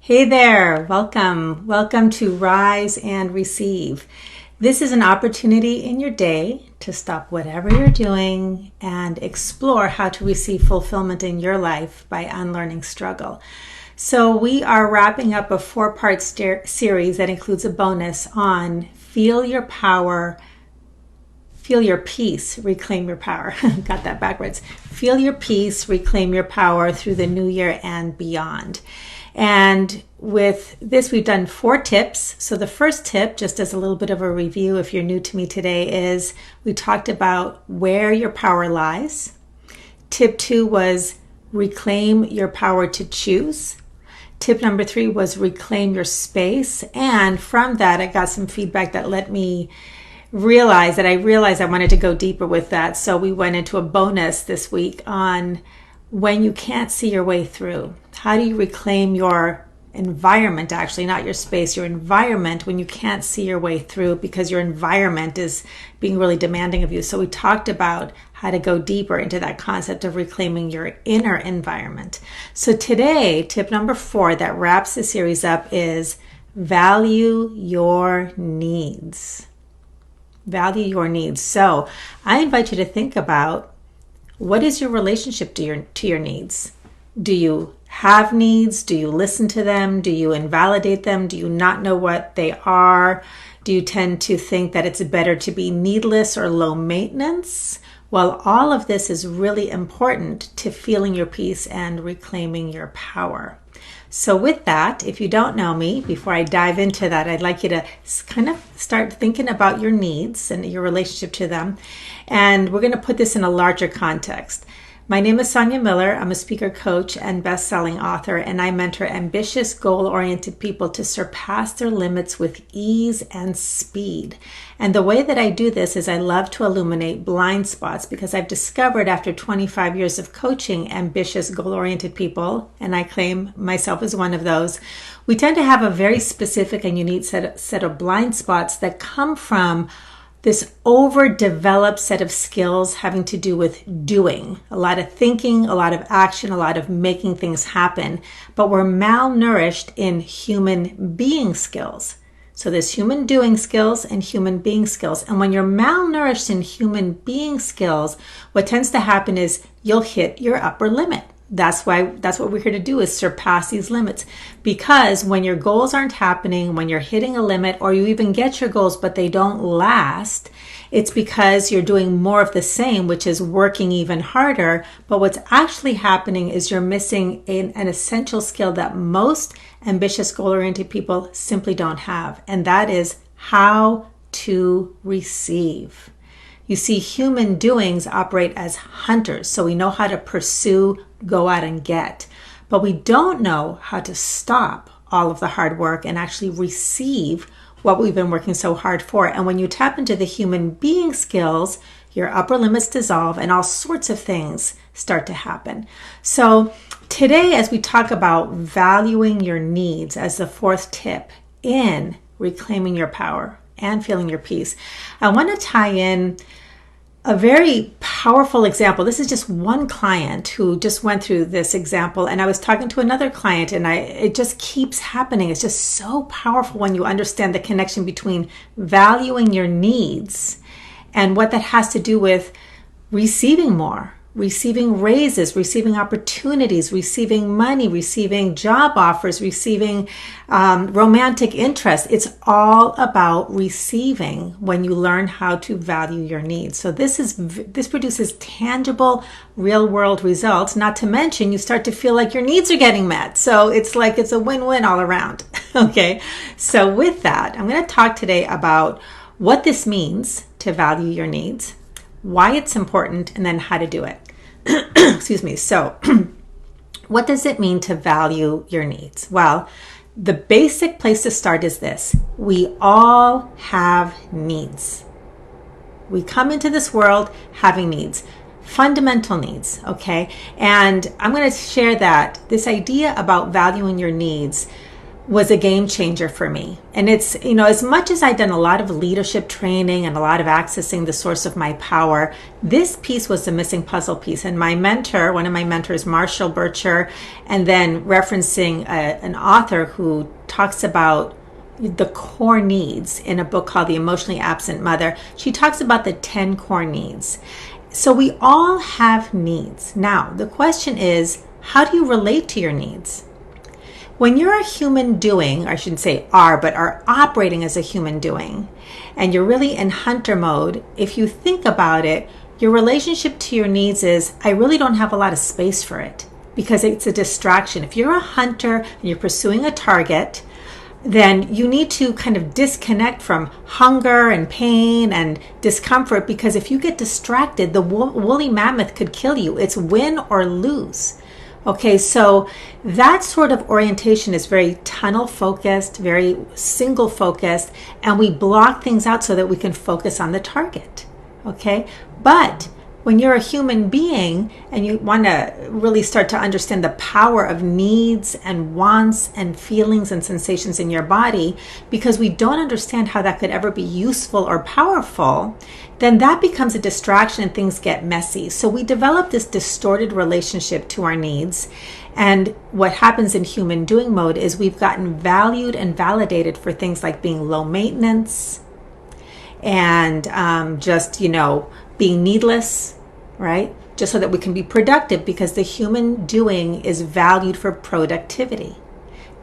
Hey there, welcome. Welcome to Rise and Receive. This is an opportunity in your day to stop whatever you're doing and explore how to receive fulfillment in your life by unlearning struggle. So we are wrapping up a four-part series that includes a bonus on Feel Your Power, Feel Your Peace, Reclaim Your Power. Got that backwards. Feel Your Peace, Reclaim Your Power through the new year and beyond. And with this, we've done 4 tips. So the first tip, just as a little bit of a review, if you're new to me today, is we talked about where your power lies. Tip 2 was reclaim your power to choose. Tip number 3 was reclaim your space. And from that, I got some feedback that let me realize I wanted to go deeper with that. So we went into a bonus this week on when you can't see your way through. How do you reclaim your environment, actually, not your space, your environment, when you can't see your way through because your environment is being really demanding of you? So we talked about how to go deeper into that concept of reclaiming your inner environment. So today, tip number 4 that wraps the series up is value your needs. Value your needs. So I invite you to think about, what is your relationship to your needs? Do you have needs? Do you listen to them? Do you invalidate them? Do you not know what they are? Do you tend to think that it's better to be needless or low maintenance? Well, all of this is really important to feeling your peace and reclaiming your power. So with that, if you don't know me, before I dive into that, I'd like you to kind of start thinking about your needs and your relationship to them. And we're going to put this in a larger context. My name is Sonia Miller. I'm a speaker, coach, and best-selling author, and I mentor ambitious, goal-oriented people to surpass their limits with ease and speed. And the way that I do this is I love to illuminate blind spots, because I've discovered after 25 years of coaching ambitious, goal-oriented people, and I claim myself as one of those, we tend to have a very specific and unique set of blind spots that come from this overdeveloped set of skills having to do with doing, a lot of thinking, a lot of action, a lot of making things happen, but we're malnourished in human being skills. So there's human doing skills and human being skills. And when you're malnourished in human being skills, what tends to happen is you'll hit your upper limit. That's what we're here to do, is surpass these limits. Because when your goals aren't happening, when you're hitting a limit, or you even get your goals but they don't last, it's because you're doing more of the same, which is working even harder. But what's actually happening is you're missing an essential skill that most ambitious, goal-oriented people simply don't have. And that is how to receive. You see, human doings operate as hunters, so we know how to pursue, go out and get. But we don't know how to stop all of the hard work and actually receive what we've been working so hard for. And when you tap into the human being skills, your upper limits dissolve and all sorts of things start to happen. So today, as we talk about valuing your needs as the 4th tip in reclaiming your power and feeling your peace, I want to tie in a very powerful example. This is just one client who just went through this example, and I was talking to another client, and it just keeps happening. It's just so powerful when you understand the connection between valuing your needs and what that has to do with receiving more, receiving raises, receiving opportunities, receiving money, receiving job offers, receiving romantic interest. It's all about receiving when you learn how to value your needs. So this produces tangible, real-world results. Not to mention, you start to feel like your needs are getting met. So it's a win-win all around. Okay. So with that, I'm going to talk today about what this means to value your needs, why it's important, and then how to do it. Excuse me. So what does it mean to value your needs? Well, the basic place to start is this. We all have needs. We come into this world having needs, fundamental needs, okay? And I'm going to share that this idea about valuing your needs was a game changer for me. And it's, as much as I've done a lot of leadership training and a lot of accessing the source of my power, this piece was the missing puzzle piece. And my mentor, one of my mentors, Marshall Bircher, and then referencing an author who talks about the core needs in a book called The Emotionally Absent Mother. She talks about the 10 core needs. So we all have needs. Now, the question is, how do you relate to your needs? When you're a human doing, or I shouldn't say are operating as a human doing, and you're really in hunter mode, if you think about it, your relationship to your needs is, I really don't have a lot of space for it because it's a distraction. If you're a hunter and you're pursuing a target, then you need to kind of disconnect from hunger and pain and discomfort, because if you get distracted, the woolly mammoth could kill you. It's win or lose. Okay, so that sort of orientation is very tunnel focused, very single focused, and we block things out so that we can focus on the target. Okay, but when you're a human being and you want to really start to understand the power of needs and wants and feelings and sensations in your body, because we don't understand how that could ever be useful or powerful, then that becomes a distraction and things get messy. So we develop this distorted relationship to our needs. And what happens in human doing mode is we've gotten valued and validated for things like being low maintenance and being needless, right? Just so that we can be productive, because the human doing is valued for productivity.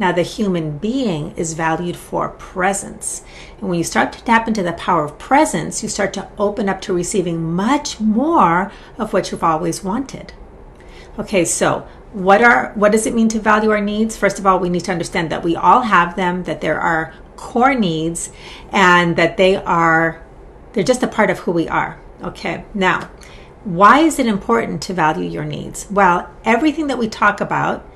Now, the human being is valued for presence. And when you start to tap into the power of presence, you start to open up to receiving much more of what you've always wanted. Okay, so what does it mean to value our needs? First of all, we need to understand that we all have them, that there are core needs, and that they're just a part of who we are. Okay, now, why is it important to value your needs? Well, everything that we talk about,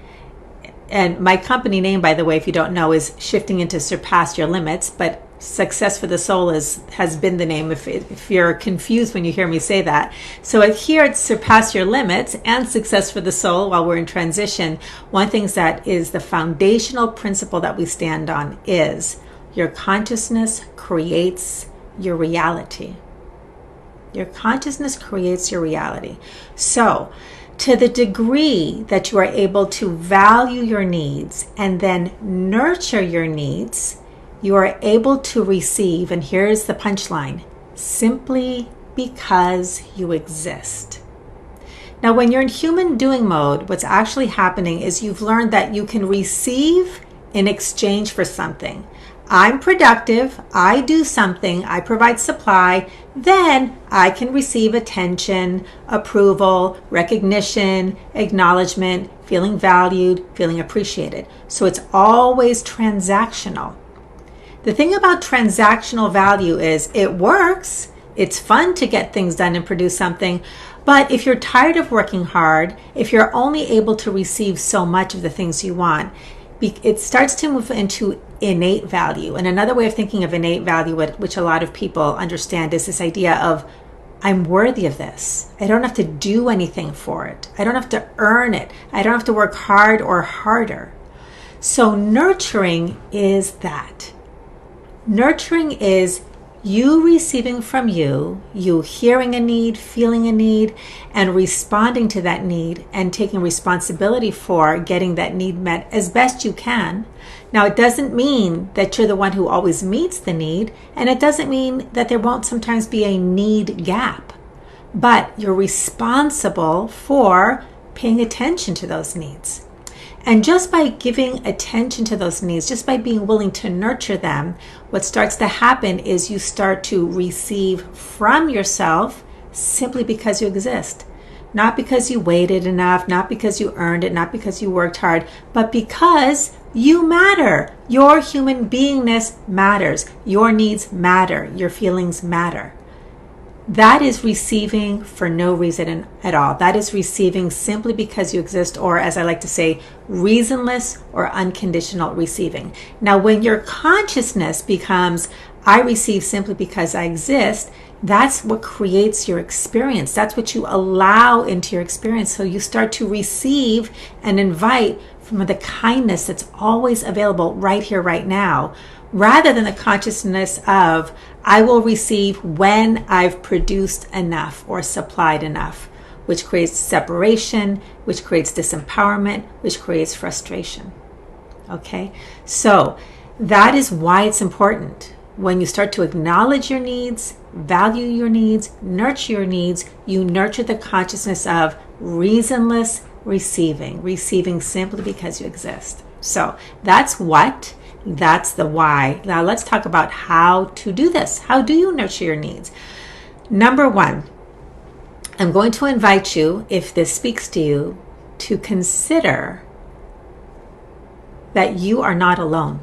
and my company name, by the way, if you don't know, is Shifting into Surpass Your Limits, but Success for the Soul has been the name if you're confused when you hear me say that. So here it's Surpass Your Limits and Success for the Soul while we're in transition. One thing that is the foundational principle that we stand on is your consciousness creates your reality. Your consciousness creates your reality. So, to the degree that you are able to value your needs and then nurture your needs, you are able to receive, and here's the punchline, simply because you exist. Now, when you're in human doing mode, what's actually happening is you've learned that you can receive in exchange for something. I'm productive, I do something, I provide supply, then I can receive attention, approval, recognition, acknowledgement, feeling valued, feeling appreciated. So it's always transactional. The thing about transactional value is it works, it's fun to get things done and produce something, but if you're tired of working hard, if you're only able to receive so much of the things you want, it starts to move into innate value. And another way of thinking of innate value, which a lot of people understand, is this idea of, I'm worthy of this. I don't have to do anything for it. I don't have to earn it. I don't have to work hard or harder. So nurturing is that. Nurturing is you receiving from you hearing a need, feeling a need, and responding to that need and taking responsibility for getting that need met as best you can. Now, it doesn't mean that you're the one who always meets the need, and it doesn't mean that there won't sometimes be a need gap, but you're responsible for paying attention to those needs. And just by giving attention to those needs, just by being willing to nurture them, what starts to happen is you start to receive from yourself simply because you exist. Not because you waited enough, not because you earned it, not because you worked hard, but because you matter. Your human beingness matters. Your needs matter. Your feelings matter. That is receiving for no reason at all. That is receiving simply because you exist, or as I like to say, reasonless or unconditional receiving. Now, when your consciousness becomes, I receive simply because I exist, that's what creates your experience. That's what you allow into your experience. So you start to receive and invite from the kindness that's always available right here, right now, rather than the consciousness of, I will receive when I've produced enough or supplied enough, which creates separation, which creates disempowerment, which creates frustration. Okay? So that is why it's important. When you start to acknowledge your needs, value your needs, nurture your needs, you nurture the consciousness of reasonless receiving simply because you exist. So that's what, that's the why. Now let's talk about how to do this. How do you nurture your needs? Number one, I'm going to invite you, if this speaks to you, to consider that you are not alone,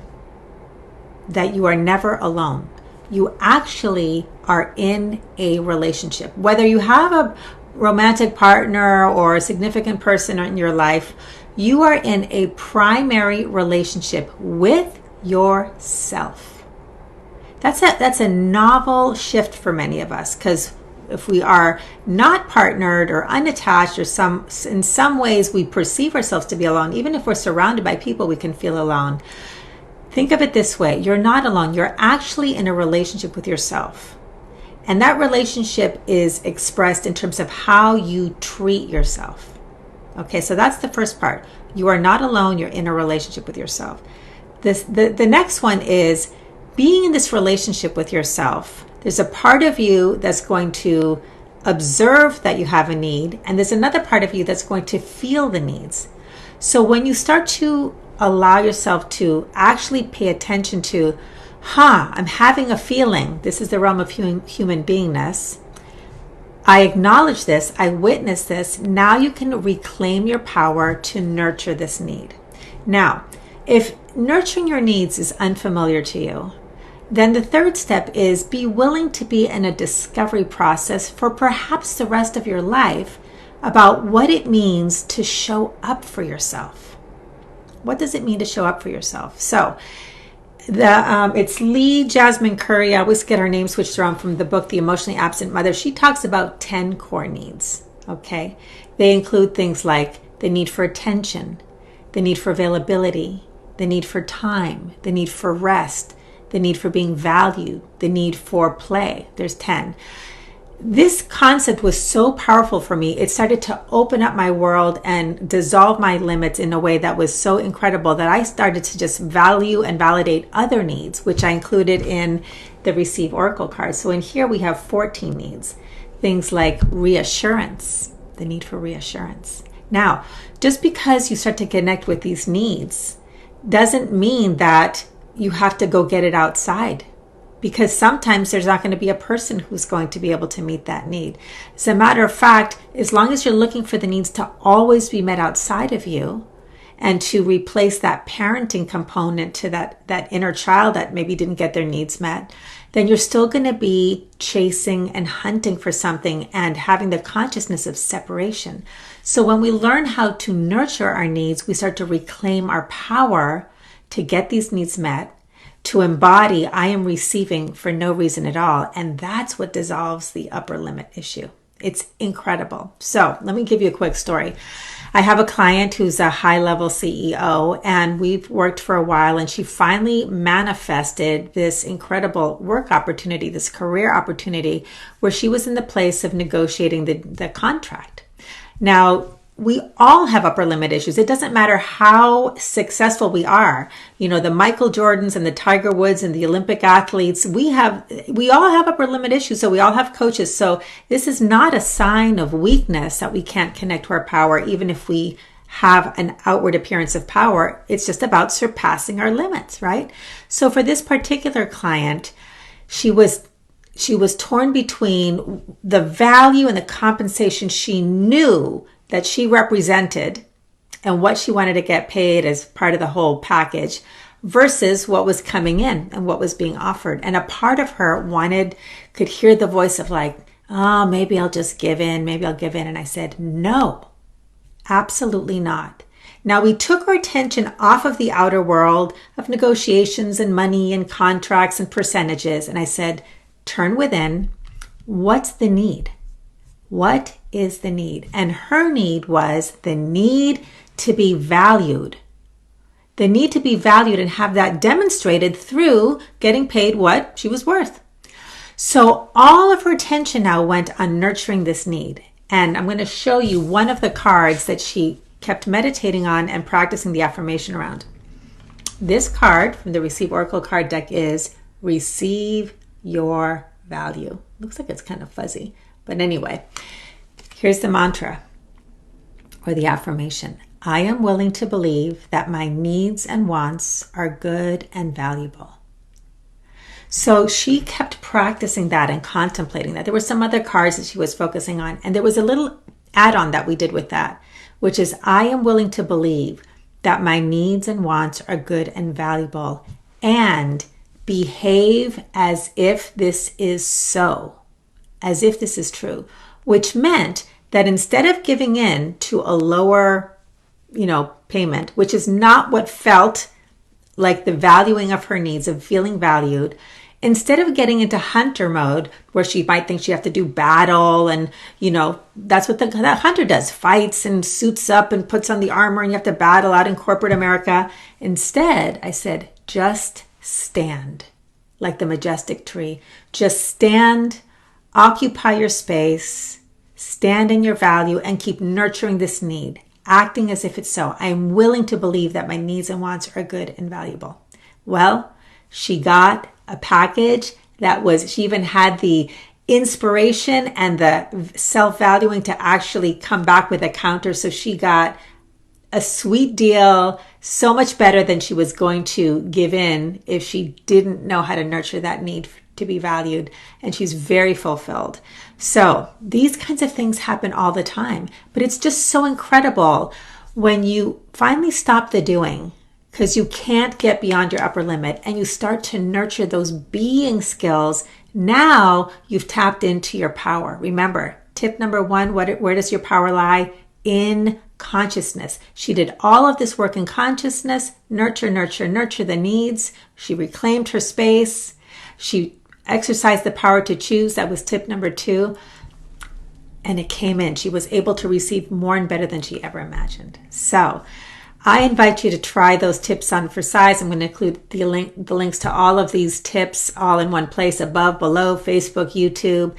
that you are never alone. You actually are in a relationship. Whether you have a romantic partner or a significant person in your life, you are in a primary relationship with yourself. That's a novel shift for many of us, because if we are not partnered or unattached, or in some ways we perceive ourselves to be alone, even if we're surrounded by people, we can feel alone. Think of it this way. You're not alone. You're actually in a relationship with yourself. And that relationship is expressed in terms of how you treat yourself. Okay, so that's the first part. You are not alone. You're in a relationship with yourself. The next one is being in this relationship with yourself. There's a part of you that's going to observe that you have a need, and there's another part of you that's going to feel the needs. So when you start to allow yourself to actually pay attention to, I'm having a feeling, this is the realm of human beingness. I acknowledge this, I witness this. Now you can reclaim your power to nurture this need. Now, if nurturing your needs is unfamiliar to you, then the third step is be willing to be in a discovery process for perhaps the rest of your life about what it means to show up for yourself. What does it mean to show up for yourself? So it's Lee Jasmine Curry. I always get her name switched around, from the book, The Emotionally Absent Mother. She talks about 10 core needs. Okay. They include things like the need for attention, the need for availability, the need for time, the need for rest, the need for being valued, the need for play. There's 10. This concept was so powerful for me. It started to open up my world and dissolve my limits in a way that was so incredible that I started to just value and validate other needs, which I included in the Receive Oracle card. So in here we have 14 needs. Things like reassurance, the need for reassurance. Now, just because you start to connect with these needs doesn't mean that you have to go get it outside, because sometimes there's not going to be a person who's going to be able to meet that need. As a matter of fact, as long as you're looking for the needs to always be met outside of you, and to replace that parenting component to that inner child that maybe didn't get their needs met, then you're still going to be chasing and hunting for something and having the consciousness of separation. So when we learn how to nurture our needs, we start to reclaim our power to get these needs met, to embody, I am receiving for no reason at all. And that's what dissolves the upper limit issue. It's incredible. So let me give you a quick story. I have a client who's a high-level CEO, and we've worked for a while, and she finally manifested this incredible work opportunity, this career opportunity, where she was in the place of negotiating the contract. Now, we all have upper limit issues. It doesn't matter how successful we are. You know, the Michael Jordans and the Tiger Woods and the Olympic athletes, we all have upper limit issues. So we all have coaches. So this is not a sign of weakness that we can't connect to our power, even if we have an outward appearance of power. It's just about surpassing our limits, right? So for this particular client, she was torn between the value and the compensation she knew that she represented and what she wanted to get paid as part of the whole package versus what was coming in and what was being offered. And a part of her could hear the voice of like, oh, maybe I'll just give in. Maybe I'll give in. And I said, no, absolutely not. Now we took our attention off of the outer world of negotiations and money and contracts and percentages. And I said, turn within. What's the need? What is the need? And her need was the need to be valued the need to be valued and have that demonstrated through getting paid what she was worth. So all of her attention now went on nurturing this need. And I'm going to show you one of the cards that she kept meditating on and practicing the affirmation around. This card from the Receive Oracle card deck is Receive Your Value. Looks like it's kind of fuzzy. But anyway, here's the mantra or the affirmation. I am willing to believe that my needs and wants are good and valuable. So she kept practicing that and contemplating that. There were some other cards that she was focusing on, and there was a little add-on that we did with that, which is I am willing to believe that my needs and wants are good and valuable and behave as if this is so, as if this is true, which meant that instead of giving in to a lower, payment, which is not what felt like the valuing of her needs, of feeling valued, instead of getting into hunter mode where she might think she have to do battle and, that's what that hunter does, fights and suits up and puts on the armor and you have to battle out in corporate America. Instead, I said, just stand like the majestic tree. Just stand, occupy your space, stand in your value and keep nurturing this need, acting as if it's so. I'm willing to believe that my needs and wants are good and valuable. Well, she got a package she even had the inspiration and the self-valuing to actually come back with a counter. So she got a sweet deal, so much better than she was going to give in if she didn't know how to nurture that need to be valued. And she's very fulfilled. So these kinds of things happen all the time, but it's just so incredible when you finally stop the doing, because you can't get beyond your upper limit and you start to nurture those being skills. Now you've tapped into your power. Remember, tip number one, where does your power lie? In consciousness. She did all of this work in consciousness, nurture the needs. She reclaimed her space. She exercised the power to choose. That was tip number 2. And it came in. She was able to receive more and better than she ever imagined. So I invite you to try those tips on for size. I'm going to include the links to all of these tips all in one place, above, below, Facebook, YouTube.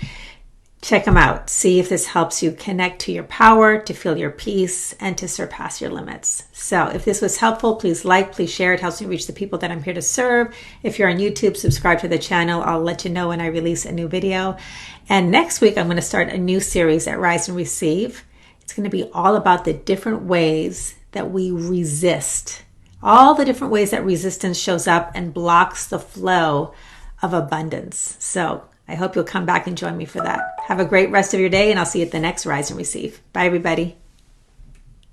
Check them out. See if this helps you connect to your power, to feel your peace, and to surpass your limits. So if this was helpful, please like, please share. It helps me reach the people that I'm here to serve. If you're on YouTube, subscribe to the channel. I'll let you know when I release a new video. And next week, I'm going to start a new series at Rise and Receive. It's going to be all about the different ways that we resist, all the different ways that resistance shows up and blocks the flow of abundance. So I hope you'll come back and join me for that. Have a great rest of your day, and I'll see you at the next Rise and Receive. Bye, everybody.